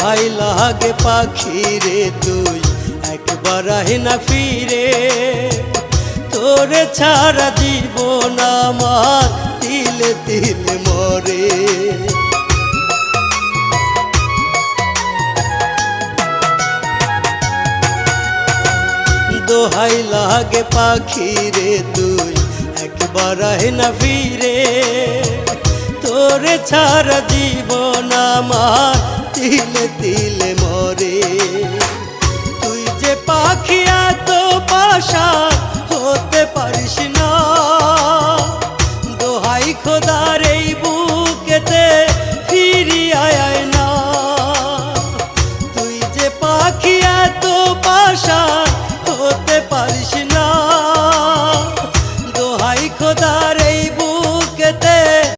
দোহাই লাগে পাখি রে তুই একবার আহে না ফিরে, তোরে ছাড়া জীবন আমার তিলে তিলে মরে। দোহাই লাগে পাখি রে তুই একবার আহে না ফিরে, তোরে ছাড়া জীবন আমার তিলে তিলে মরে। তুই যে পাখি এত পাশান হতে পারিস না, দোহাই খোদার এই বুকেতে ফিরি আয় না। তুই যে পাখি এত পাশান